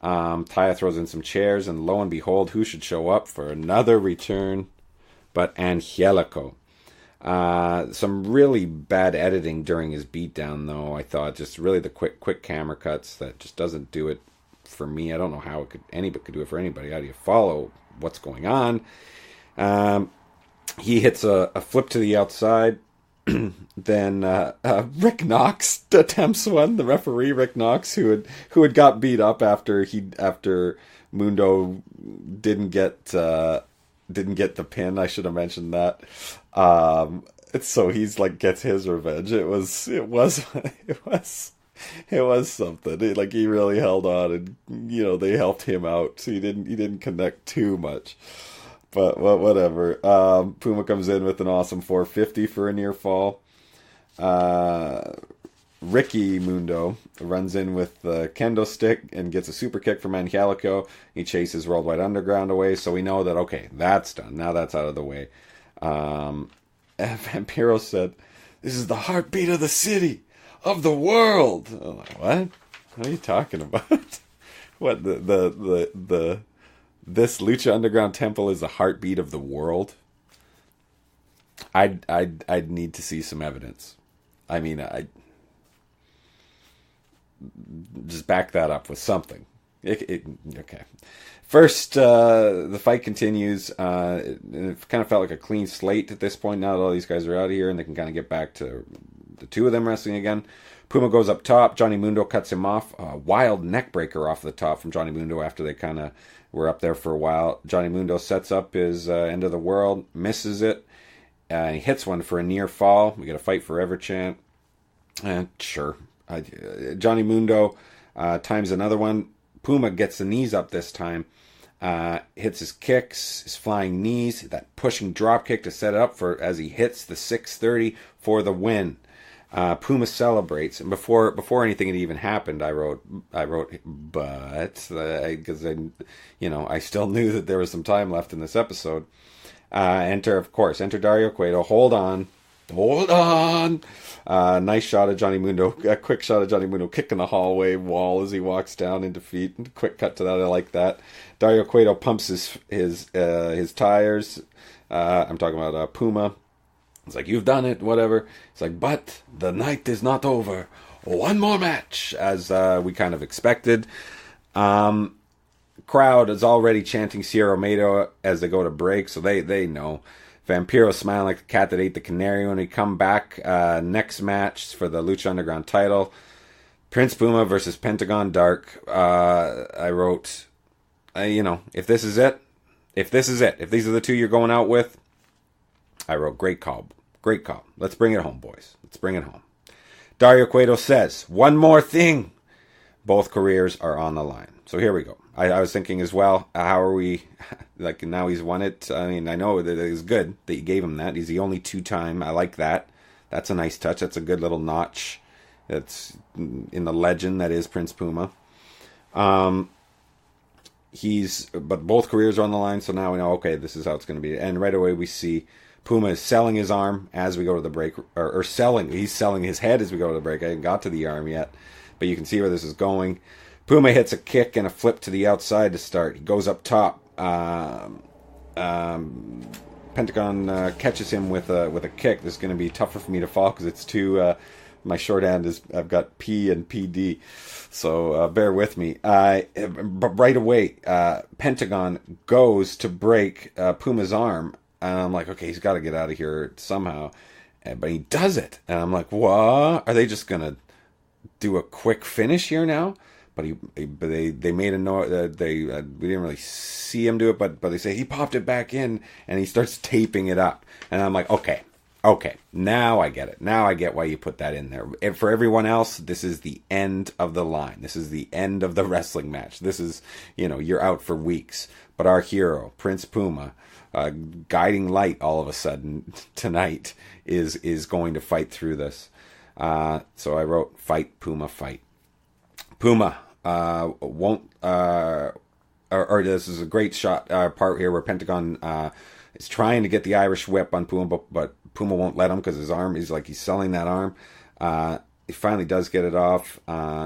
Taya throws in some chairs, and lo and behold, who should show up for another return but Angelico. Some really bad editing during his beatdown, though, I thought. Just really the quick camera cuts that just doesn't do it for me. I don't know how anybody could do it for anybody. How do you follow what's going on? He hits a flip to the outside. Then Rick Knox attempts one. The referee, Rick Knox, who had got beat up after Mundo didn't get the pin. I should have mentioned that. So he's gets his revenge. It was something. He really held on, and they helped him out. So he didn't connect too much. But whatever. Puma comes in with an awesome 450 for a near fall. Ricky Mundo runs in with the kendo stick and gets a super kick from Angelico. He chases Worldwide Underground away, so we know that, okay, that's done. Now that's out of the way. Vampiro said, "This is the heartbeat of the city, of the world." I'm like, what? What are you talking about? What, this Lucha Underground temple is the heartbeat of the world? I'd need to see some evidence. I mean, I just back that up with something. Okay. First, the fight continues. It kind of felt like a clean slate at this point. Now that all these guys are out of here and they can kind of get back to the two of them wrestling again. Puma goes up top. Johnny Mundo cuts him off. A wild neck breaker off the top from Johnny Mundo after they kind of were up there for a while. Johnny Mundo sets up his end of the world, misses it. He hits one for a near fall. We get a fight forever chant. Sure. Johnny Mundo times another one. Puma gets the knees up this time. Hits his kicks, his flying knees, that pushing drop kick to set it up for as he hits the 630 for the win. Puma celebrates, and before anything had even happened, I wrote, but because I still knew that there was some time left in this episode. Enter Dario Cueto. Hold on. Nice shot of Johnny Mundo. A quick shot of Johnny Mundo kicking the hallway wall as he walks down into feet. Quick cut to that. I like that. Dario Cueto pumps his tires. I'm talking about Puma. It's like, "You've done it," whatever. It's like, "But the night is not over. One more match," as we kind of expected. Crowd is already chanting Sierra Mato as they go to break, so they know. Vampiro smiling like the cat that ate the canary when we come back. Next match for the Lucha Underground title. Prince Puma versus Pentagon Dark. I wrote, if this is it, if these are the two you're going out with, I wrote, great call. Let's bring it home, boys. Let's bring it home. Dario Cueto says, "One more thing. Both careers are on the line. So here we go. I was thinking as well, how are we, like, now he's won it. I mean, I know that it was good that you gave him that. He's the only 2-time. I like that. That's a nice touch. That's a good little notch. That's in the legend that is Prince Puma. But both careers are on the line, so now we know, okay, this is how it's going to be. And right away we see Puma is selling his arm as we go to the break, or he's selling his head as we go to the break. I haven't got to the arm yet, but you can see where this is going. Puma hits a kick and a flip to the outside to start. He goes up top. Pentagon catches him with a kick. This is going to be tougher for me to fall because it's too. My shorthand is I've got P and PD, so bear with me. But right away, Pentagon goes to break Puma's arm, and I'm like, okay, he's got to get out of here somehow. But he does it, and I'm like, what? Are they just gonna do a quick finish here now? But they made a note. We didn't really see him do it, but they say he popped it back in, and he starts taping it up. And I'm like, okay, now I get it. Now I get why you put that in there. And for everyone else, this is the end of the line. This is the end of the wrestling match. This is, you're out for weeks. But our hero, Prince Puma, guiding light all of a sudden tonight, is going to fight through this. So I wrote, fight, Puma, fight. Puma won't, or this is a great shot part here where Pentagon is trying to get the Irish whip on Puma, but Puma won't let him because his arm, he's selling that arm. He finally does get it off.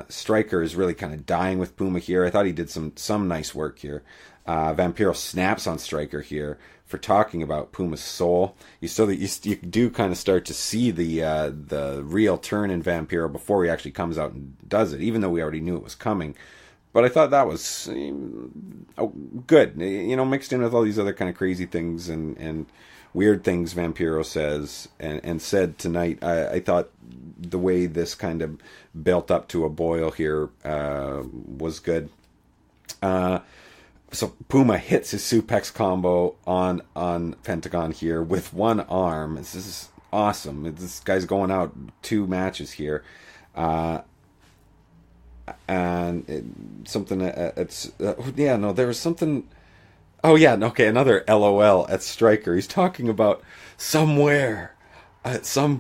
Stryker is really kind of dying with Puma here. I thought he did some nice work here. Vampiro snaps on Stryker here for talking about Puma's soul. You do kind of start to see the real turn in Vampiro before he actually comes out and does it, even though we already knew it was coming. But I thought that was good, mixed in with all these other kind of crazy things and weird things Vampiro says and said tonight. I thought the way this kind of built up to a boil here was good. So Puma hits his suplex combo on Pentagon here with one arm. This is awesome. This guy's going out 2 matches here. There was something. Oh yeah, okay, another LOL at Stryker. He's talking about somewhere, some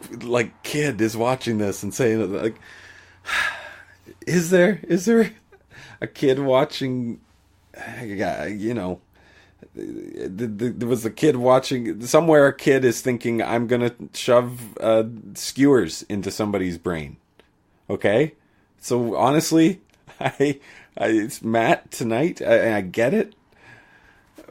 kid is watching this and saying is there a kid watching? Yeah, there was a kid watching somewhere. A kid is thinking, I'm gonna shove skewers into somebody's brain. Okay, so honestly, it's Matt tonight. I get it,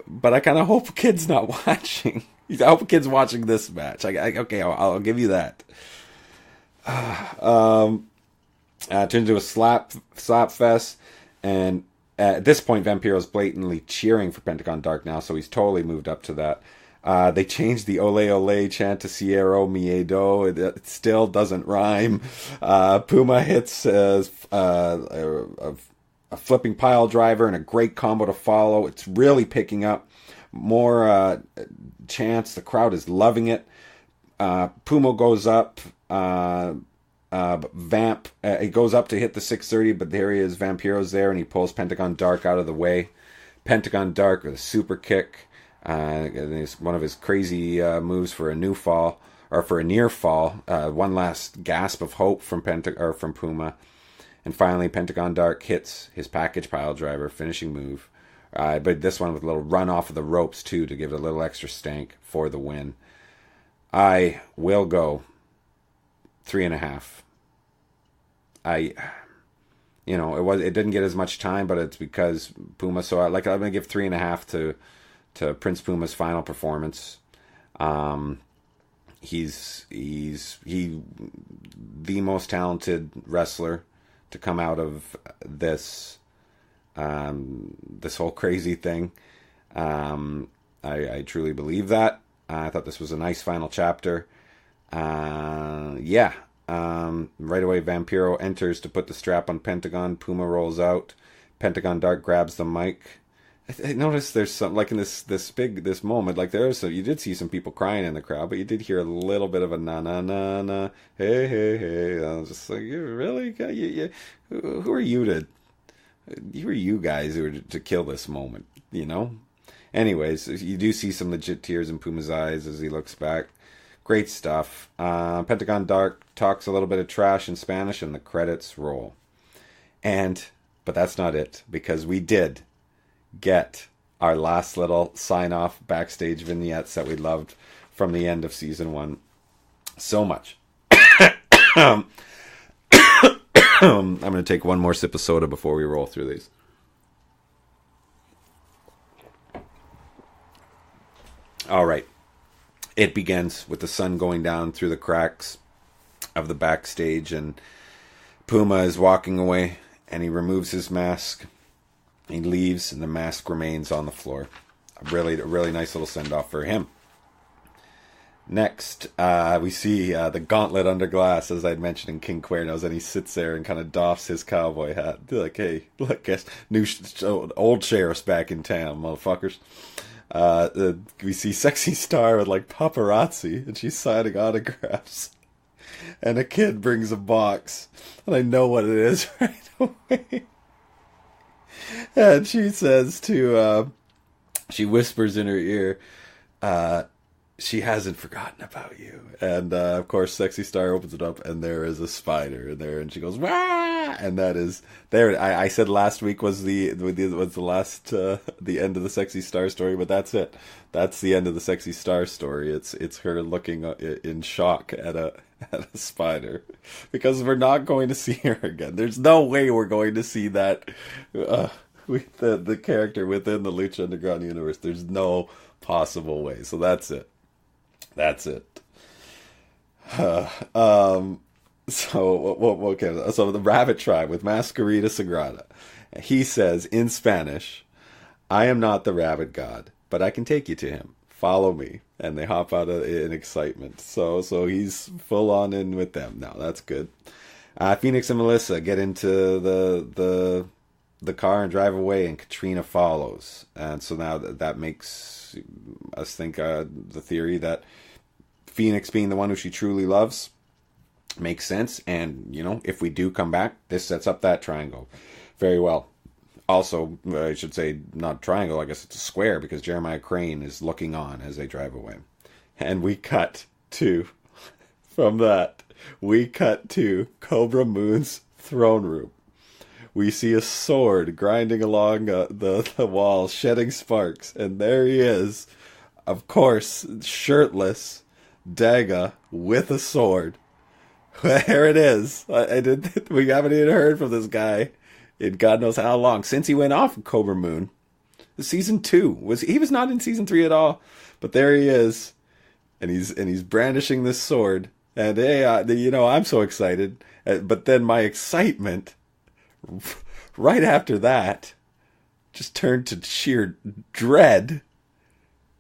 but I kind of hope a kid's not watching. I hope a kid's watching this match. Okay, I'll give you that. Turns into a slap fest, and at this point, Vampiro's blatantly cheering for Pentagon Dark now, so he's totally moved up to that. They changed the Ole Ole chant to Ciero Miedo. It still doesn't rhyme. Puma hits a flipping pile driver and a great combo to follow. It's really picking up. More chants. The crowd is loving it. Puma goes up. Vamp, he goes up to hit the 630, but there he is. Vampiro's there, and he pulls Pentagon Dark out of the way. Pentagon Dark with a super kick. It's one of his crazy moves for a near fall. One last gasp of hope from Puma, and finally Pentagon Dark hits his package pile driver, finishing move. But this one with a little run off of the ropes too to give it a little extra stank for the win. I will go 3.5. It didn't get as much time, but it's because Puma. So I'm gonna give 3.5 to Prince Puma's final performance. He's the most talented wrestler to come out of this whole crazy thing. I truly believe that. I thought this was a nice final chapter. Right away, Vampiro enters to put the strap on Pentagon. Puma rolls out. Pentagon Dark grabs the mic. I noticed there's some, in this moment, you did see some people crying in the crowd, but you did hear a little bit of a na na na na, hey hey hey. I was just like, you really? Who are you to you guys who were to kill this moment, you know? Anyways, you do see some legit tears in Puma's eyes as he looks back. Great stuff. Pentagon Dark talks a little bit of trash in Spanish, and the credits roll. But that's not it, because we did get our last little sign-off backstage vignettes that we loved from the end of season 1 so much. I'm going to take one more sip of soda before we roll through these. All right. It begins with the sun going down through the cracks of the backstage, and Puma is walking away, and he removes his mask. He leaves, and the mask remains on the floor. A really nice little send-off for him. Next, we see the gauntlet under glass, as I'd mentioned in King Cuernos, and he sits there and kind of doffs his cowboy hat. They're like, hey, look, guess old sheriff's back in town, motherfuckers. We see Sexy Star with like paparazzi, and she's signing autographs. And a kid brings a box, and I know what it is right away. And she says she whispers in her ear, she hasn't forgotten about you. And of course, Sexy Star opens it up, and there is a spider in there, and she goes, wah! And that is there. I said last week was the last the end of the Sexy Star story, but that's it. That's the end of the Sexy Star story. It's her looking in shock at a spider, because we're not going to see her again. There's no way we're going to see that with the character within the Lucha Underground universe. There's no possible way. So that's it. That's it. So the Rabbit Tribe with Masquerita Sagrada. He says in Spanish, I am not the rabbit god, but I can take you to him. Follow me. And they hop out in excitement. So he's full on in with them now. That's good. Phoenix and Melissa get into the car and drive away, and Katrina follows. And so now that makes us think the theory that Phoenix being the one who she truly loves makes sense. And, you know, if we do come back, this sets up that triangle very well. Also, I should say not triangle, I guess it's a square, because Jeremiah Crane is looking on as they drive away. And we cut to Cobra Moon's throne room. We see a sword grinding along the wall, shedding sparks. And there he is, of course, shirtless, Daga, with a sword. There it is. We haven't even heard from this guy in God knows how long, since he went off of Cobra Moon. Season 2. He was not in season 3 at all. But there he is. And he's brandishing this sword. And hey, I'm so excited. But then my excitement right after that just turned to sheer dread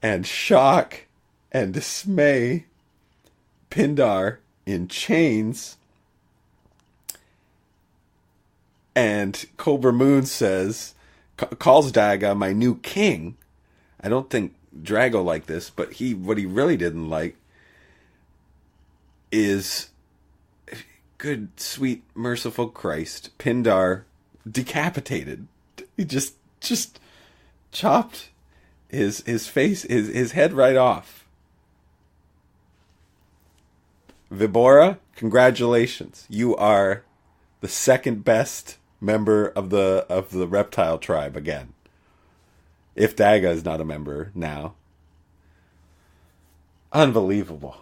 and shock and dismay. Pindar in chains, and Cobra Moon calls Daga my new king. I don't think Drago liked this, but what he really didn't like is, good, sweet, merciful Christ, Pindar decapitated. He just chopped his face, his head right off. Vibora, congratulations. You are the second best member of the reptile tribe again. If Daga is not a member now. Unbelievable.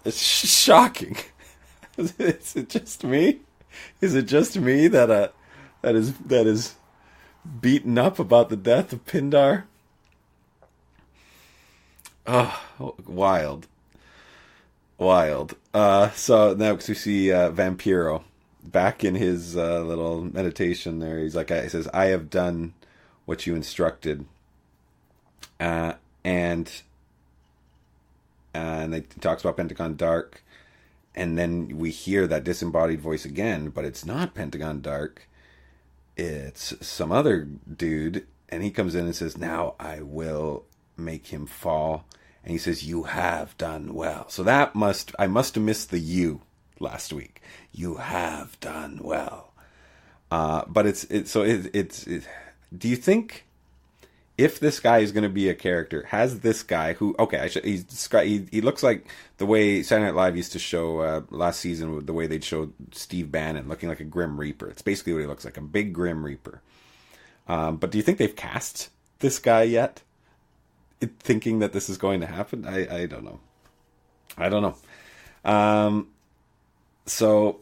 It's shocking. Is it just me? Is it just me that is beaten up about the death of Pindar? Oh, wild. So next we see Vampiro back in his little meditation there. He says, I have done what you instructed. And he talks about Pentagon Dark. And then we hear that disembodied voice again, but it's not Pentagon Dark. It's some other dude. And he comes in and says, now I will make him fall. And he says, you have done well. So I must have missed the you last week. You have done well. But it's do you think if this guy is going to be a character, has this guy who, okay, he looks like the way Saturday Night Live used to show last season, the way they'd show Steve Bannon looking like a Grim Reaper. It's basically what he looks like, a big Grim Reaper. But do you think they've cast this guy yet? Thinking that this is going to happen? I don't know. I don't know. So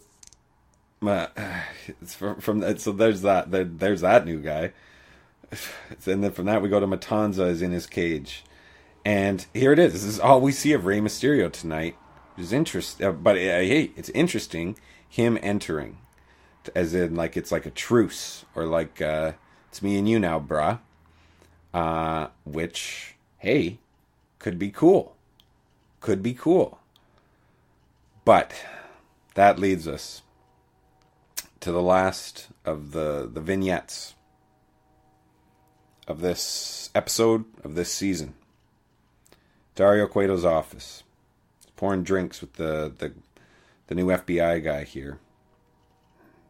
it's from that. So there's that. There's that new guy. And then from that we go to Matanza is in his cage, and here it is. This is all we see of Rey Mysterio tonight. Which is interesting, but hey, it's interesting him entering, as in like it's like a truce or like it's me and you now, bruh. Which hey, could be cool. Could be cool. But that leads us to the last of the vignettes of this episode of this season. Dario Cueto's office. He's pouring drinks with the new FBI guy here.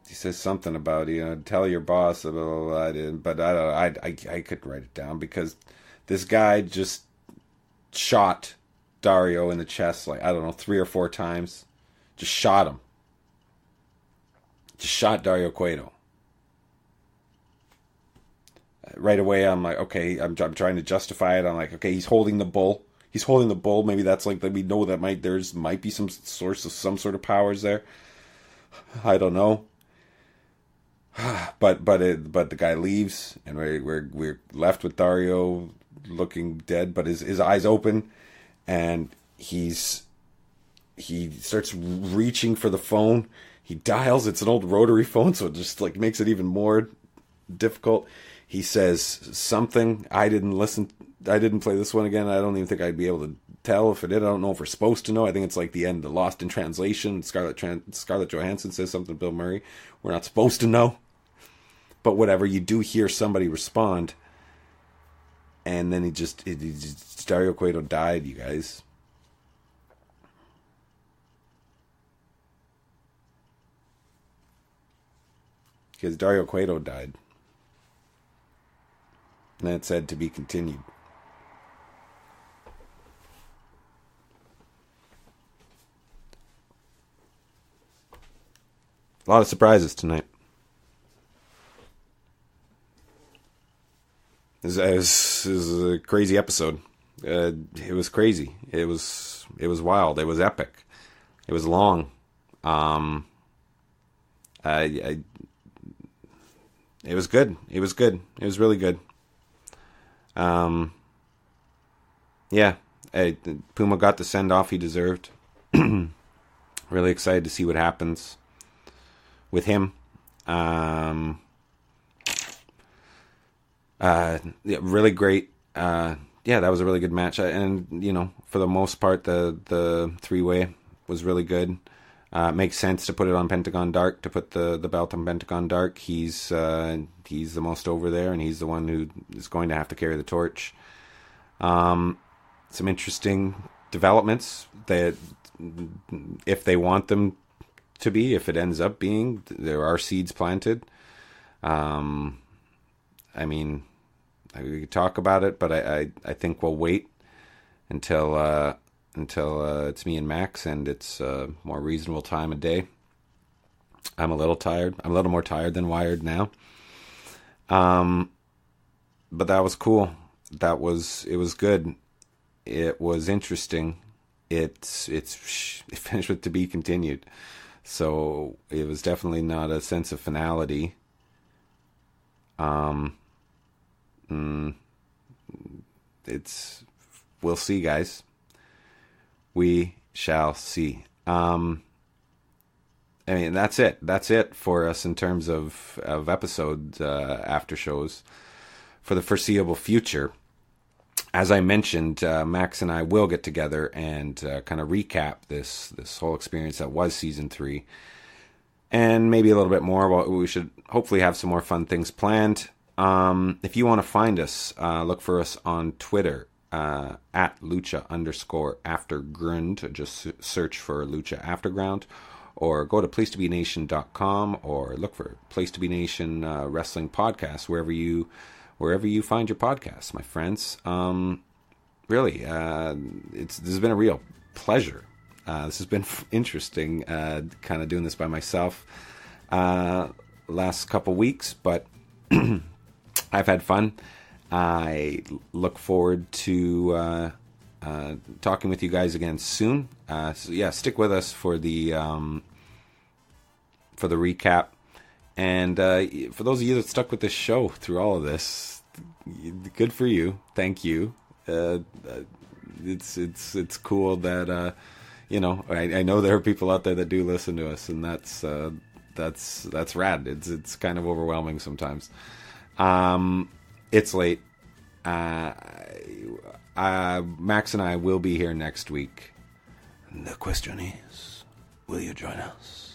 He says something about, tell your boss, blah, blah, blah, but I could write it down because this guy just shot Dario in the chest, like, I don't know, 3 or 4 times. Just shot him. Just shot Dario Cueto. Right away, I'm like, okay, I'm trying to justify it. I'm like, okay, he's holding the bull. He's holding the bull. Maybe that's like that. We know that might be some source of some sort of powers there. I don't know. But the guy leaves, and we're left with Dario looking dead, but his eyes open, and he starts reaching for the phone. He dials. It's an old rotary phone, so it just like makes it even more difficult. He says something. I didn't listen. I didn't play this one again. I don't even think I'd be able to tell if it did. I don't know if we're supposed to know. I think it's like the end, the Lost in Translation. Scarlett Johansson says something to Bill Murray. We're not supposed to know. But whatever, you do hear somebody respond. And then Dario Cueto died, you guys. Because Dario Cueto died. And then it said to be continued. A lot of surprises tonight. This is a crazy episode. It was crazy. It was wild. It was epic. It was long. It was good. It was good. It was really good. Yeah. Puma got the send off he deserved. Really excited to see what happens with him. Yeah, really great. Yeah, that was a really good match. And, for the most part, the 3-way was really good. Makes sense to put it on Pentagon Dark, to put the belt on Pentagon Dark. He's the most over there, and he's the one who is going to have to carry the torch. Some interesting developments that, if they want them to be, if it ends up being, there are seeds planted. I mean, we could talk about it, but I think we'll wait until it's me and Max, and it's a more reasonable time of day. I'm a little tired. I'm a little more tired than wired now. But that was cool. It was good. It was interesting. It finished with to be continued. So it was definitely not a sense of finality. We'll see, guys. We shall see. I mean, that's it. That's it for us in terms of episode after shows for the foreseeable future. As I mentioned, Max and I will get together and kind of recap this whole experience that was season 3, and maybe a little bit more. Well, we should hopefully have some more fun things planned. If you want to find us, look for us on Twitter at Lucha _Afterground. Just search for Lucha Afterground. or go to placetobenation.com, or look for Place to Be Nation Wrestling Podcast wherever you find your podcasts, my friends. Really, this has been a real pleasure. This has been interesting, kind of doing this by myself last couple weeks, but I've had fun. I look forward to talking with you guys again soon. So yeah, stick with us for the recap. And for those of you that stuck with this show through all of this, good for you. Thank you. It's cool that I know there are people out there that do listen to us, and that's rad. It's kind of overwhelming sometimes. It's late. Max and I will be here next week. The question is, will you join us?